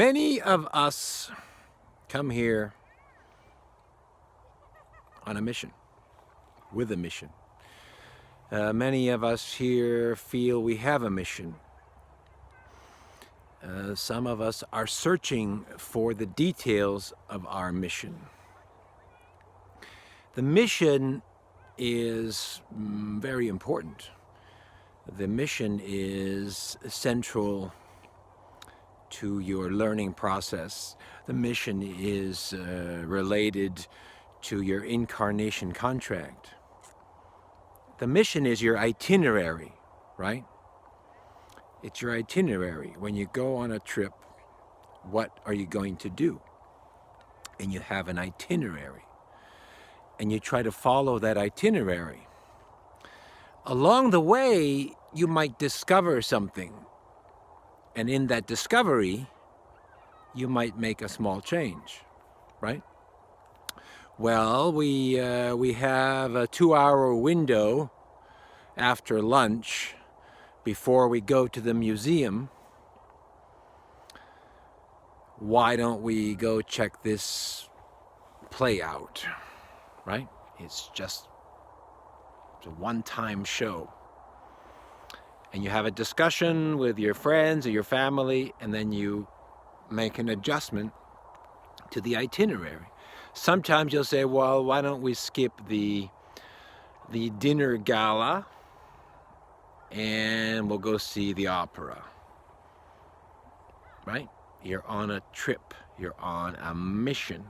Many of us come here on a mission, with a mission. Many of us here feel we have a mission. Some of us are searching for the details of our mission. The mission is very important. The mission is central to your learning process. The mission is related to your incarnation contract. The mission is your itinerary, right? It's your itinerary. When you go on a trip, what are you going to do? And you have an itinerary. And you try to follow that itinerary. Along the way, you might discover something. And in that discovery, you might make a small change, right? Well, we have a 2-hour window after lunch before we go to the museum. Why don't we go check this play out, right? It's a one-time show. And you have a discussion with your friends or your family, and then you make an adjustment to the itinerary. Sometimes you'll say, well, why don't we skip the dinner gala and we'll go see the opera, right? You're on a trip. You're on a mission.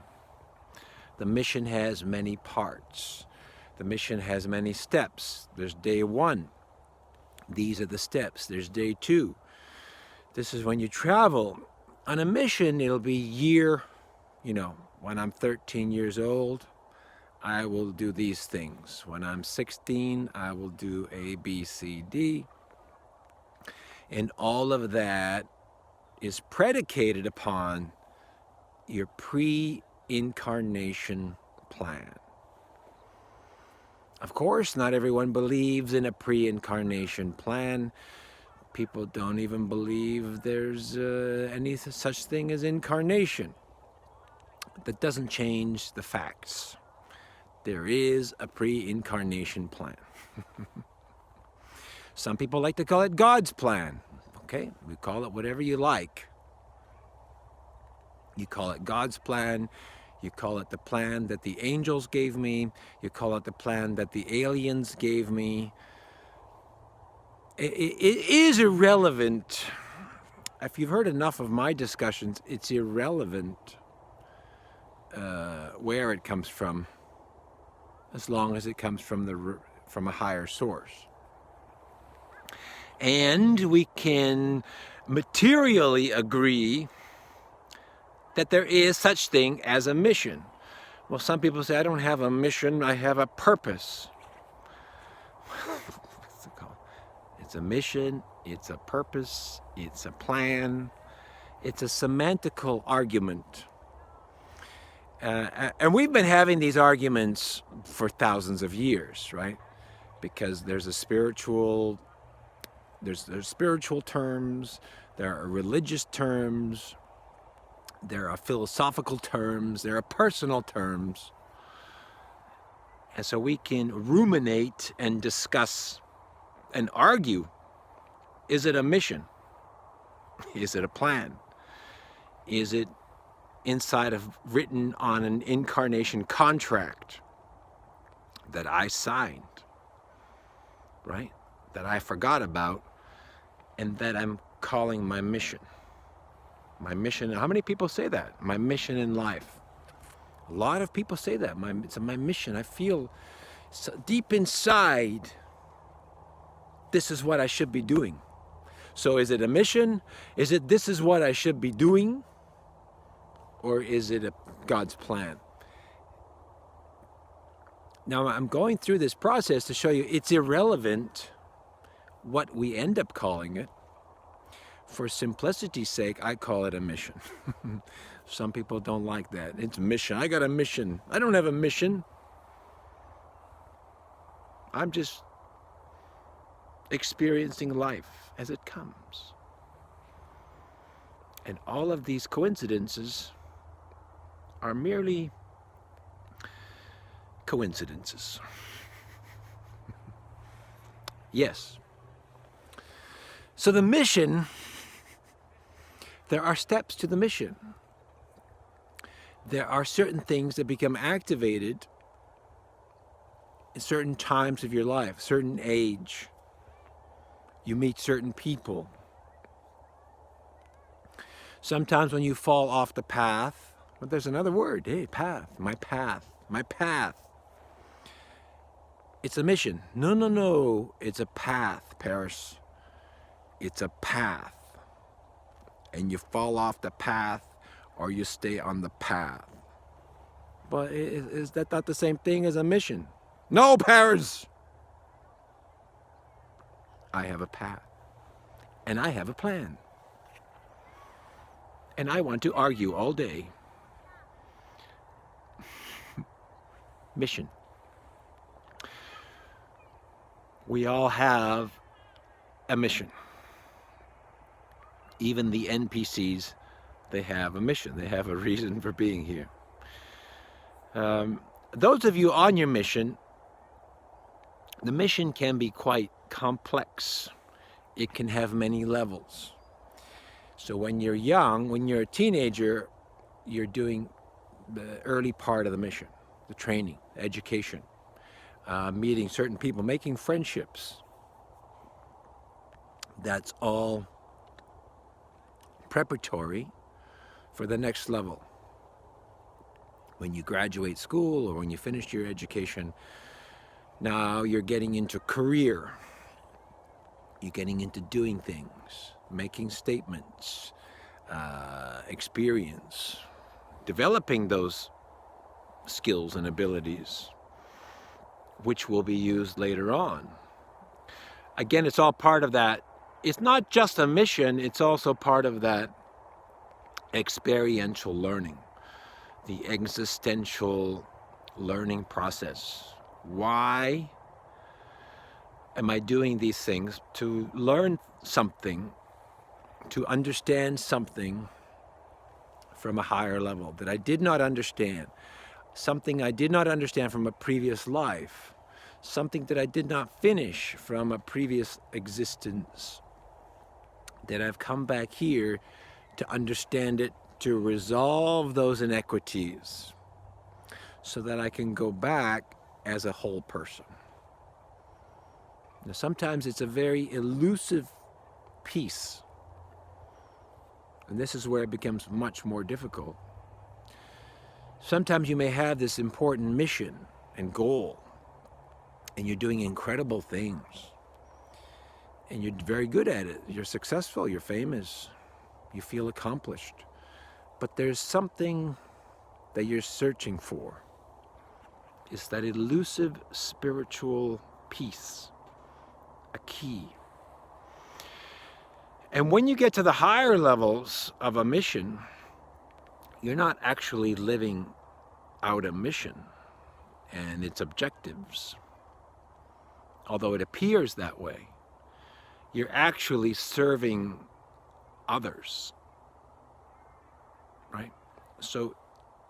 The mission has many parts. The mission has many steps. There's day 1. These are the steps. There's day 2. This is when you travel. On a mission, it'll be year, when I'm 13 years old, I will do these things. When I'm 16, I will do A, B, C, D. And all of that is predicated upon your pre-incarnation plan. Of course, not everyone believes in a pre-incarnation plan. People don't even believe there's any such thing as incarnation. That doesn't change the facts. There is a pre-incarnation plan. Some people like to call it God's plan. Okay, we call it whatever you like. You call it God's plan. You call it the plan that the angels gave me. You call it the plan that the aliens gave me. It is irrelevant. If you've heard enough of my discussions, it's irrelevant where it comes from, as long as it comes from a higher source. And we can materially agree that there is such thing as a mission. Well, some people say, I don't have a mission, I have a purpose. What's it called? It's a mission, it's a purpose, it's a plan, it's a semantical argument. And we've been having these arguments for thousands of years, right? Because there's spiritual terms, there are religious terms, there are philosophical terms, there are personal terms. And so we can ruminate and discuss and argue. Is it a mission? Is it a plan? Is it written on an incarnation contract that I signed, right? That I forgot about, and that I'm calling my mission. My mission. How many people say that? My mission in life. A lot of people say that. It's my mission. I feel so deep inside, this is what I should be doing. So is it a mission? Is it this is what I should be doing? Or is it God's plan? Now, I'm going through this process to show you it's irrelevant what we end up calling it. For simplicity's sake, I call it a mission. Some people don't like that. It's a mission. I got a mission. I don't have a mission. I'm just experiencing life as it comes. And all of these coincidences are merely coincidences. Yes. So the mission, there are steps to the mission. There are certain things that become activated at certain times of your life, certain age. You meet certain people. Sometimes when you fall off the path, but there's another word, hey, path, my path, my path. It's a mission. No, no, no, it's a path, Paris. It's a path. And you fall off the path or you stay on the path. But is that not the same thing as a mission? No, Paris! I have a path. And I have a plan. And I want to argue all day. Mission. We all have a mission. Even the NPCs, they have a mission. They have a reason for being here. Those of you on your mission, the mission can be quite complex. It can have many levels. So when you're young, when you're a teenager, you're doing the early part of the mission, the training, education, meeting certain people, making friendships. That's all preparatory for the next level. When you graduate school or when you finish your education, now you're getting into career. You're getting into doing things, making statements, experience, developing those skills and abilities, which will be used later on. Again, it's all part of that. It's not just a mission, it's also part of that experiential learning, the existential learning process. Why am I doing these things? To learn something, to understand something from a higher level that I did not understand, something I did not understand from a previous life, something that I did not finish from a previous existence, that I've come back here to understand it, to resolve those inequities so that I can go back as a whole person. Now, sometimes it's a very elusive piece, and this is where it becomes much more difficult. Sometimes you may have this important mission and goal, and you're doing incredible things, and you're very good at it. You're successful, you're famous, you feel accomplished. But there's something that you're searching for. It's that elusive spiritual piece, a key. And when you get to the higher levels of a mission, you're not actually living out a mission and its objectives, although it appears that way. You're actually serving others, right? So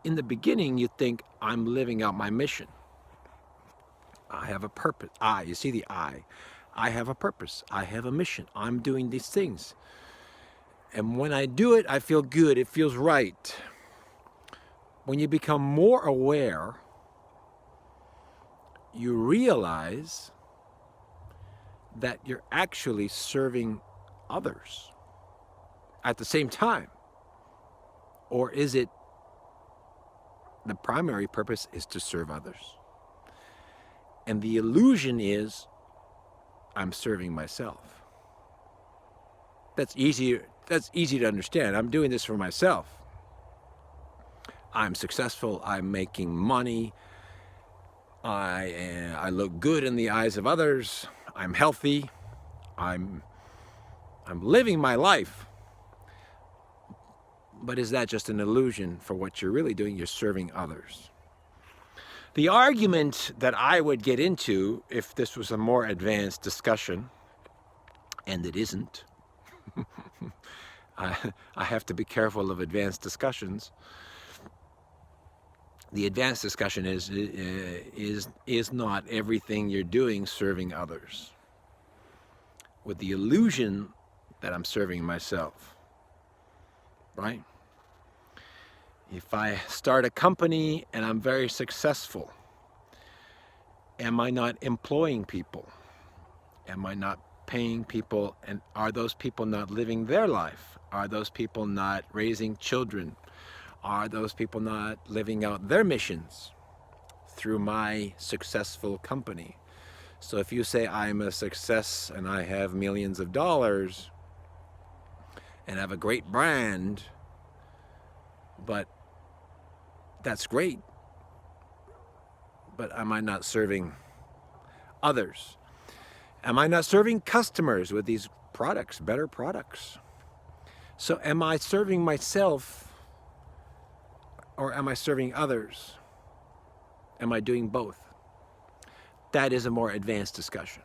in the beginning, you think, I'm living out my mission. I have a purpose. You see the I. I have a purpose. I have a mission. I'm doing these things. And when I do it, I feel good. It feels right. When you become more aware, you realize that you're actually serving others at the same time. Or is it the primary purpose is to serve others? And the illusion is I'm serving myself. That's easy to understand. I'm doing this for myself. I'm successful, I'm making money, I look good in the eyes of others, I'm healthy, I'm living my life. But is that just an illusion for what you're really doing? You're serving others. The argument that I would get into if this was a more advanced discussion, and it isn't, I have to be careful of advanced discussions. The advanced discussion is not everything you're doing serving others, with the illusion that I'm serving myself, right? If I start a company and I'm very successful, am I not employing people? Am I not paying people? And are those people not living their life? Are those people not raising children? Are those people not living out their missions through my successful company? So if you say I'm a success and I have millions of dollars and have a great brand, but that's great, but am I not serving others? Am I not serving customers with these products, better products? So am I serving myself or am I serving others? Am I doing both? That is a more advanced discussion.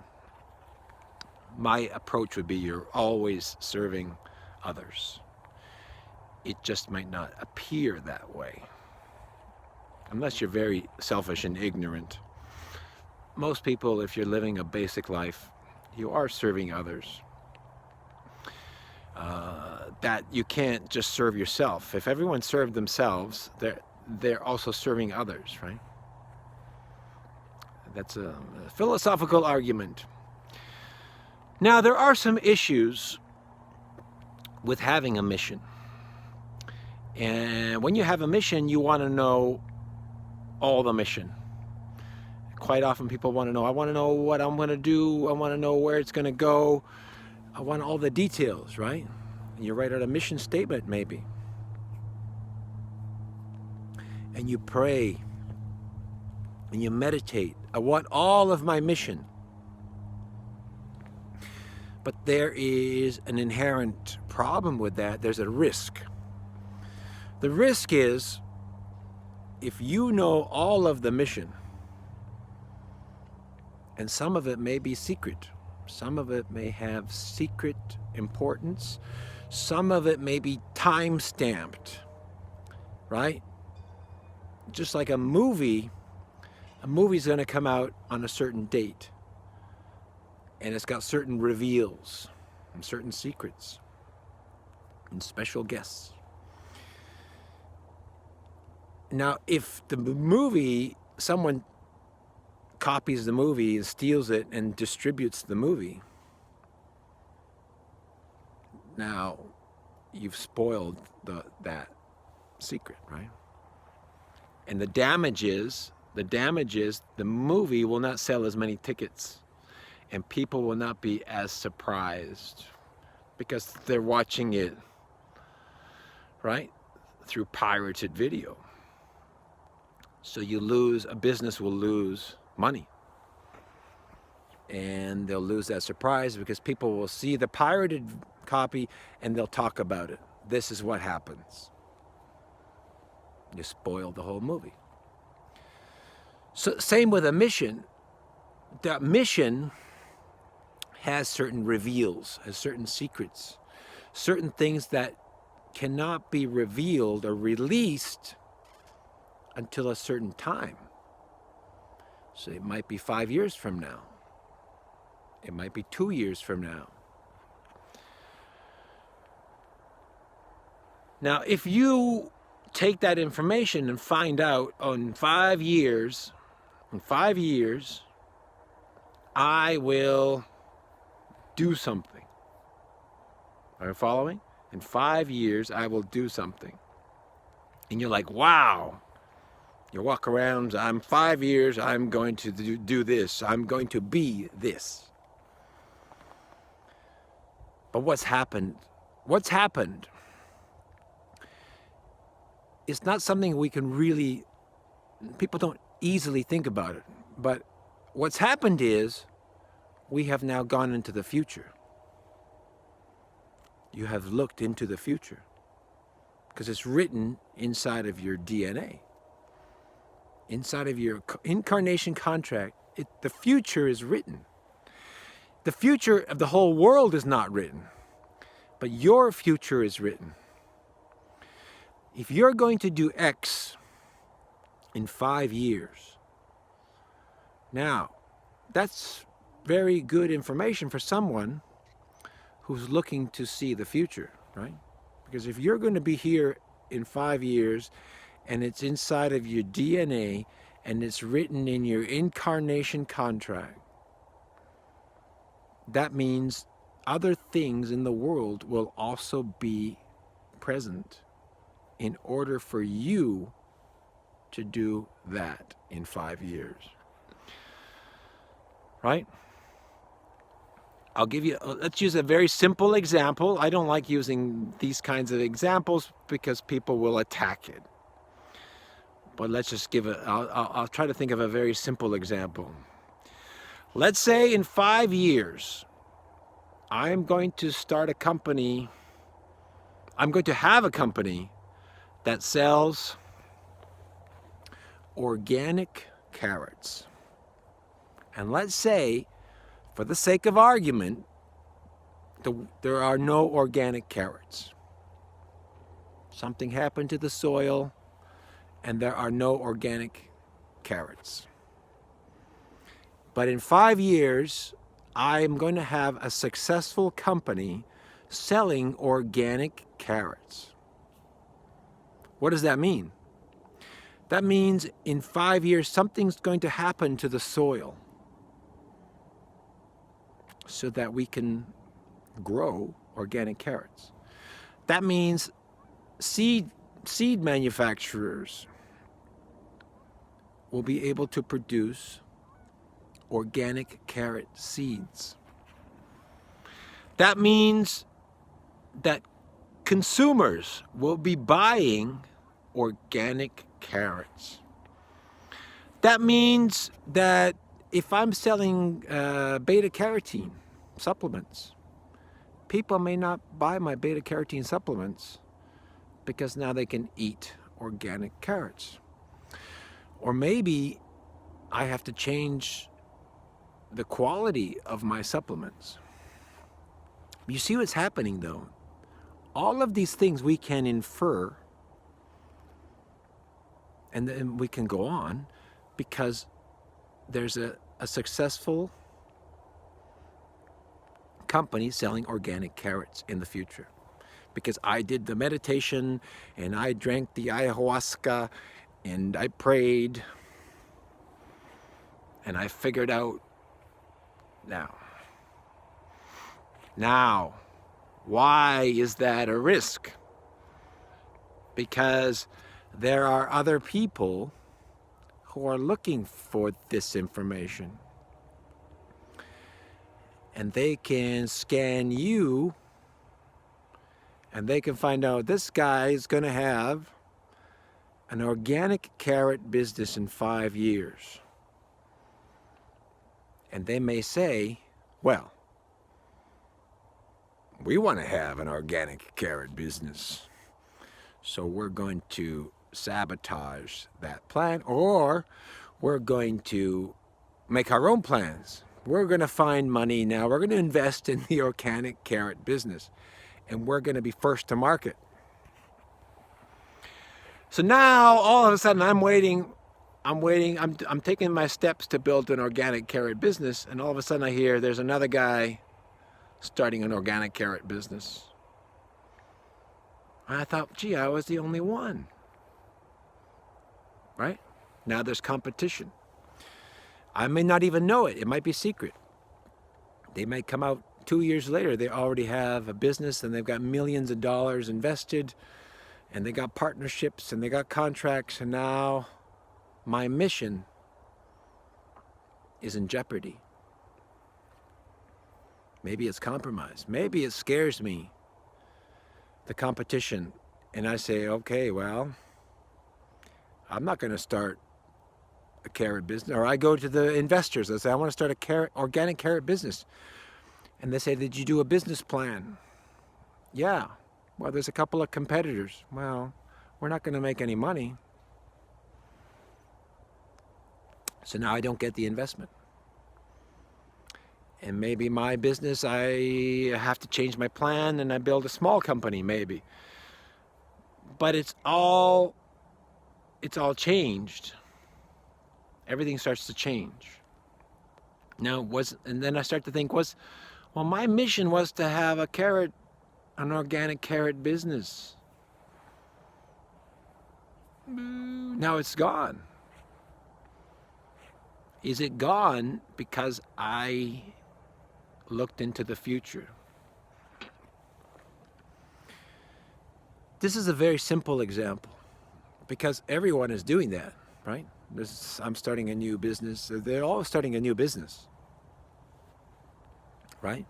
My approach would be you're always serving others. It just might not appear that way. Unless you're very selfish and ignorant. Most people, if you're living a basic life, you are serving others. That you can't just serve yourself. If everyone served themselves, they're also serving others, right? That's a philosophical argument. Now, there are some issues with having a mission. And when you have a mission, you want to know all the mission. Quite often people want to know, I want to know what I'm going to do, I want to know where it's going to go, I want all the details, right? And you write out a mission statement maybe. And you pray, and you meditate, I want all of my mission. But there is an inherent problem with that, there's a risk. The risk is, if you know all of the mission, and some of it may be secret, some of it may have secret importance, some of it may be time-stamped, right? Just like a movie's going to come out on a certain date, and it's got certain reveals and certain secrets and special guests. Now, if the movie, someone copies the movie and steals it and distributes the movie, now you've spoiled that secret, right? And the damage is the movie will not sell as many tickets and people will not be as surprised because they're watching it, right, through pirated video. So a business will lose money. And they'll lose that surprise because people will see the pirated copy and they'll talk about it. This is what happens. You spoil the whole movie. So same with a mission. That mission has certain reveals, has certain secrets, certain things that cannot be revealed or released until a certain time. So it might be 5 years from now. It might be 2 years from now. Now, if you take that information and find out in 5 years, I will do something. Are you following? In 5 years, I will do something. And you're like, wow. You walk around, I'm 5 years, I'm going to do this, I'm going to be this. But what's happened? What's happened? It's not something we can really, people don't easily think about it. But what's happened is, we have now gone into the future. You have looked into the future. Because it's written inside of your DNA. Inside of your incarnation contract, the future is written. The future of the whole world is not written. but your future is written. If you're going to do X in 5 years, now that's very good information for someone who's looking to see the future, right? Because if you're going to be here in 5 years and it's inside of your DNA and it's written in your incarnation contract, that means other things in the world will also be present in order for you to do that in 5 years. Right? I'll give you, let's use a very simple example. I don't like using these kinds of examples because people will attack it. But let's just give it, I'll try to think of a very simple example. Let's say in 5 years, I'm going to start a company, I'm going to have a company that sells organic carrots. And let's say, for the sake of argument, there are no organic carrots. Something happened to the soil and there are no organic carrots. But in 5 years, I'm going to have a successful company selling organic carrots. What does that mean? That means in 5 years, something's going to happen to the soil so that we can grow organic carrots. That means seed manufacturers will be able to produce organic carrot seeds. That means that consumers will be buying organic carrots. That means that if I'm selling beta-carotene supplements, people may not buy my beta-carotene supplements because now they can eat organic carrots. Or maybe I have to change the quality of my supplements. You see what's happening though? All of these things we can infer, and then we can go on, because there's a successful company selling organic carrots in the future. Because I did the meditation and I drank the ayahuasca and I prayed and I figured out now, why is that a risk? Because there are other people who are looking for this information. And they can scan you and they can find out this guy is going to have an organic carrot business in 5 years. And they may say, well, we want to have an organic carrot business, so we're going to sabotage that plan, or we're going to make our own plans. We're going to find money now. We're going to invest in the organic carrot business, and we're going to be first to market. So now, all of a sudden, I'm taking my steps to build an organic carrot business, and all of a sudden I hear there's another guy starting an organic carrot business. And I thought, gee, I was the only one. Right? Now there's competition. I may not even know it. It might be secret. They might come out 2 years later. They already have a business and they've got millions of dollars invested and they got partnerships and they got contracts, and now my mission is in jeopardy. Maybe it's compromised. Maybe it scares me, the competition. And I say, okay, well, I'm not going to start a carrot business. Or I go to the investors. I say, I want to start a organic carrot business. And they say, did you do a business plan? Yeah. Well, there's a couple of competitors. Well, we're not going to make any money. So now I don't get the investment. And maybe my business, I have to change my plan and I build a small company maybe. But it's all changed. Everything starts to change. Now and then I start to think, well, my mission was to have an organic carrot business. Now it's gone. Is it gone because I looked into the future? This is a very simple example because everyone is doing that, right? I'm starting a new business. They're all starting a new business, right?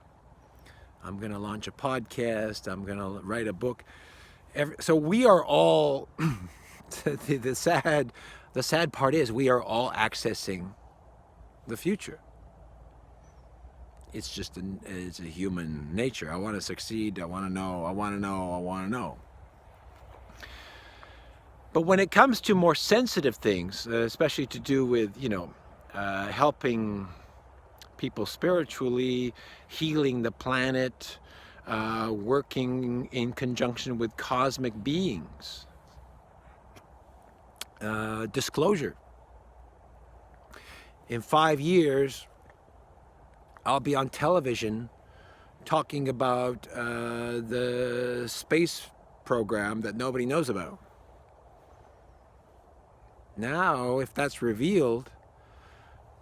I'm going to launch a podcast. I'm going to write a book. So we are all, the sad part is we are all accessing the future. It's just it's a human nature. I want to succeed. I want to know. I want to know. I want to know. But when it comes to more sensitive things, especially to do with, helping people spiritually, healing the planet, working in conjunction with cosmic beings, disclosure. In 5 years, I'll be on television talking about the space program that nobody knows about. Now, if that's revealed,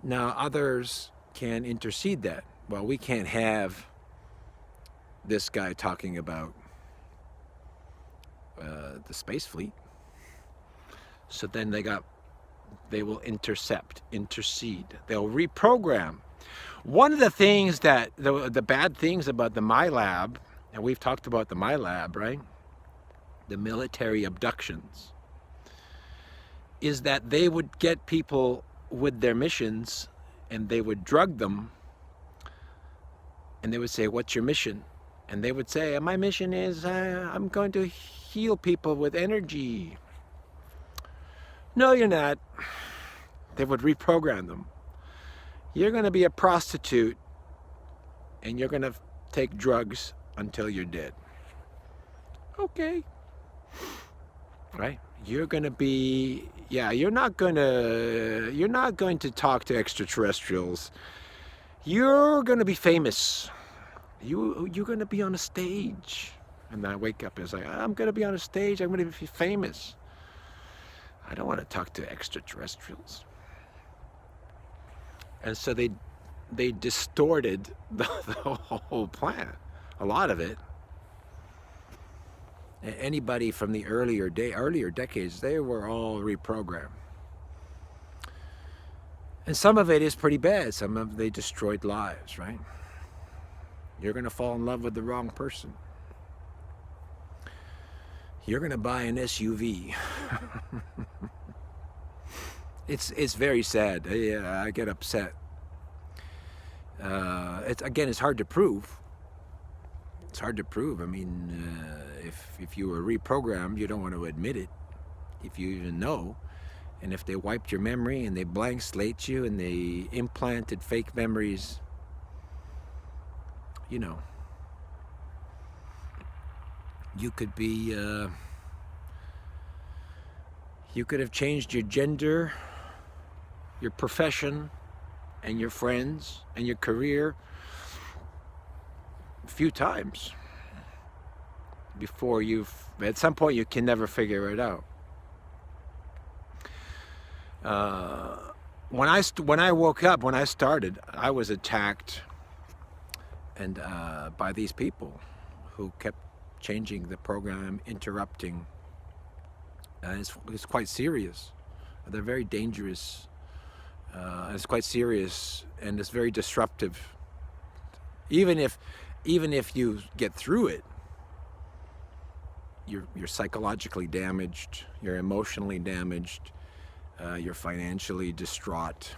now others can intercede that. Well, we can't have this guy talking about the space fleet. So then they will intercede. They'll reprogram. One of the things that, the bad things about the MILAB, and we've talked about the MILAB, right? The military abductions, is that they would get people with their missions and they would drug them and they would say, what's your mission? And they would say, my mission is I'm going to heal people with energy. No, you're not. They would reprogram them. You're going to be a prostitute and you're going to take drugs until you're dead. Okay. Right? You're going to be, you're not going to talk to extraterrestrials. You're going to be famous. You're going to be on a stage. And then I wake up and it's like, I'm going to be on a stage. I'm going to be famous. I don't want to talk to extraterrestrials. And so they distorted the whole plan, a lot of it. Anybody from the earlier decades, they were all reprogrammed. And some of it is pretty bad. Some of they destroyed lives, right? You're going to fall in love with the wrong person. You're going to buy an SUV. It's very sad. I get upset. It's hard to prove. It's hard to prove. I mean, if you were reprogrammed, you don't want to admit it. If you even know, and if they wiped your memory and they blank slate you and they implanted fake memories, you could be. You could have changed your gender, your profession, and your friends, and your career a few times before at some point you can never figure it out. When I woke up, when I started, I was attacked and by these people who kept changing the program, interrupting. It's quite serious. They're very dangerous. It's quite serious and it's very disruptive. Even if you get through it, you're psychologically damaged, you're emotionally damaged, you're financially distraught,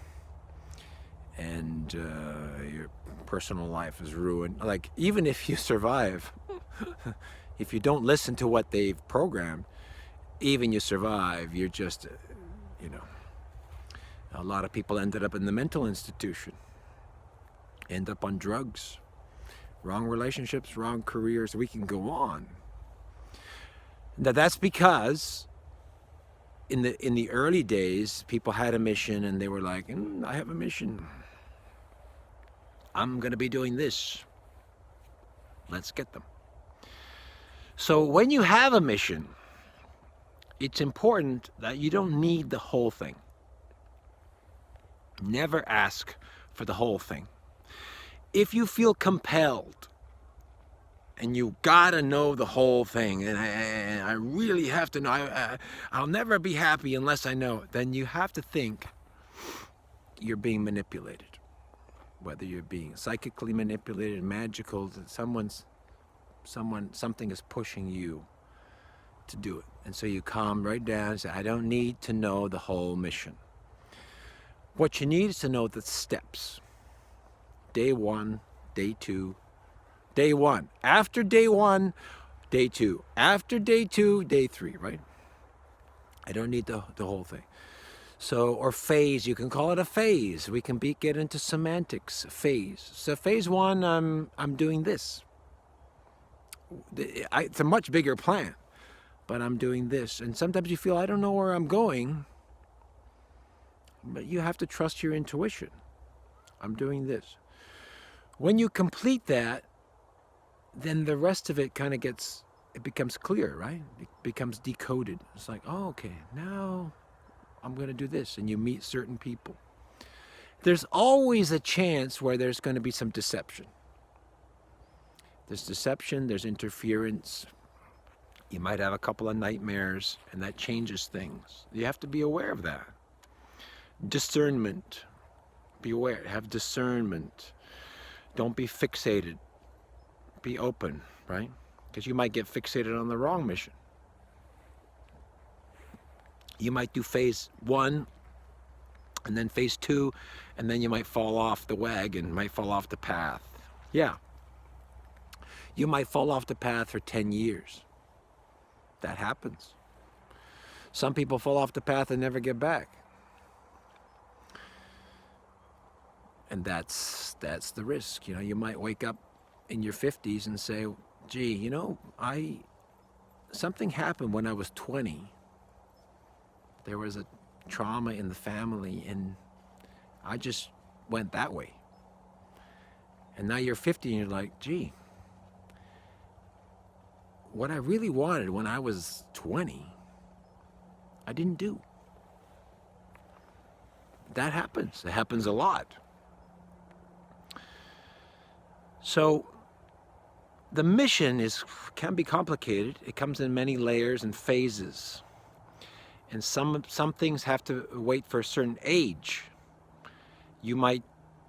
and your personal life is ruined. Like, even if you survive, if you don't listen to what they've programmed, even you survive, you're just, a lot of people ended up in the mental institution. end up on drugs, wrong relationships, wrong careers. We can go on. Now that's because in the early days, people had a mission and they were like, I have a mission. I'm going to be doing this. Let's get them. So when you have a mission, it's important that you don't need the whole thing. Never ask for the whole thing. If you feel compelled and you gotta know the whole thing, and I really have to know, I'll never be happy unless I know it, then you have to think you're being manipulated. Whether you're being psychically manipulated, magical, something is pushing you to do it. And so you calm right down and say, I don't need to know the whole mission. What you need is to know the steps. Day 1, day 2, day 1. After day 1, day 2. After day 2, day 3, right? I don't need the whole thing. So, or phase, you can call it a phase. We can get into semantics, phase. So phase 1, I'm doing this. It's a much bigger plan, but I'm doing this. And sometimes you feel, I don't know where I'm going, but you have to trust your intuition. I'm doing this. When you complete that, then the rest of it kind of it becomes clear, right? It becomes decoded. It's like, oh, okay, now I'm going to do this. And you meet certain people. There's always a chance where there's going to be some deception. There's deception, there's interference. You might have a couple of nightmares, and that changes things. You have to be aware of that. Discernment. Be aware, have discernment. Don't be fixated. Be open, right? Because you might get fixated on the wrong mission. You might do phase 1, and then phase 2, and then you might fall off the wagon, might fall off the path. Yeah. You might fall off the path for 10 years. That happens. Some people fall off the path and never get back. And that's the risk. You know, you might wake up in your 50s and say, gee, you know, something happened when I was 20. There was a trauma in the family and I just went that way. And now you're 50 and you're like, gee, what I really wanted when I was 20, I didn't do. That happens. It happens a lot. So the mission can be complicated. It comes in many layers and phases. And some things have to wait for a certain age. You might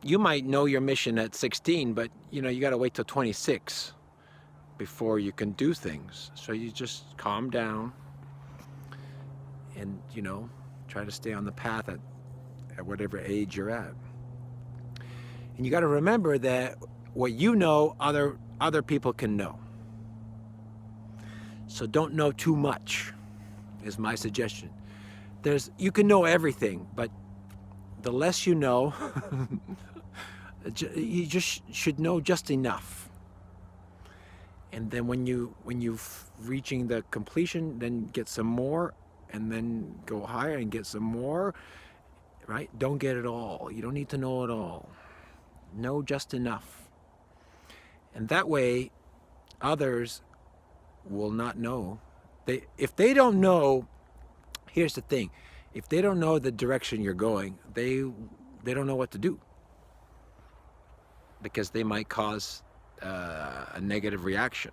know your mission at 16, but you know you got to wait till 26 before you can do things. So you just calm down and, you know, try to stay on the path at whatever age you're at. And you got to remember that what you know, other people can know. So don't know too much, is my suggestion. You can know everything, but the less you know, you just should know just enough. And then when you're reaching the completion, then get some more, and then go higher and get some more, right? Don't get it all. You don't need to know it all. Know just enough. And that way, others will not know. If they don't know, here's the thing. If they don't know the direction you're going, they don't know what to do. Because they might cause a negative reaction,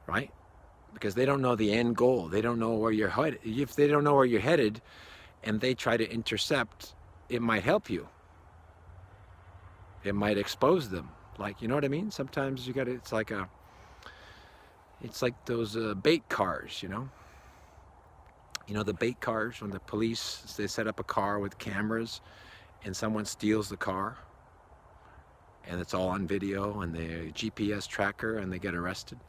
right? Because they don't know the end goal. They don't know where you're headed. If they don't know where you're headed and they try to intercept, it might help you. It might expose them. Like, you know what I mean? Sometimes it's like those bait cars, you know? You know the bait cars, when the police, they set up a car with cameras and someone steals the car and it's all on video and the GPS tracker and they get arrested.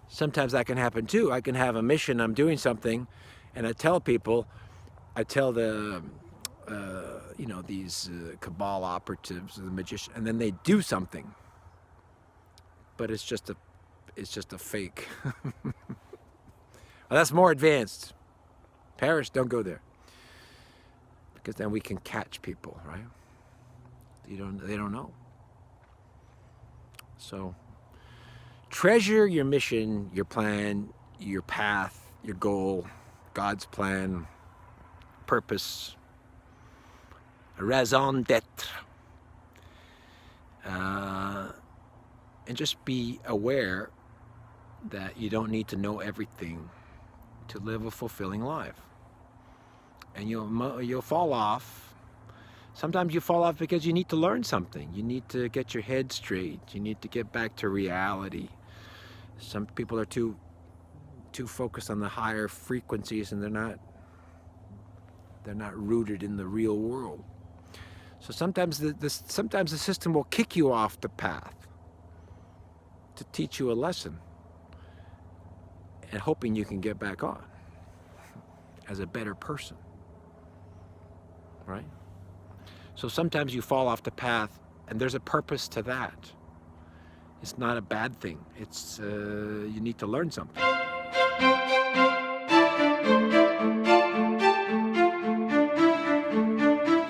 Sometimes that can happen too. I can have a mission, I'm doing something, and I tell people, I tell the these cabal operatives, the magician, and then they do something, but it's just a fake. Well, that's more advanced. Paris, don't go there, because then we can catch people, right? They don't know. So treasure your mission, your plan, your path, your goal, God's plan, purpose, raison d'etre, and just be aware that you don't need to know everything to live a fulfilling life. And you'll fall off. Sometimes you fall off because you need to learn something. You need to get your head straight. You need to get back to reality. Some people are too focused on the higher frequencies, and they're not rooted in the real world. So sometimes sometimes the system will kick you off the path to teach you a lesson, and hoping you can get back on as a better person, right? So sometimes you fall off the path, and there's a purpose to that. It's not a bad thing. It's you need to learn something.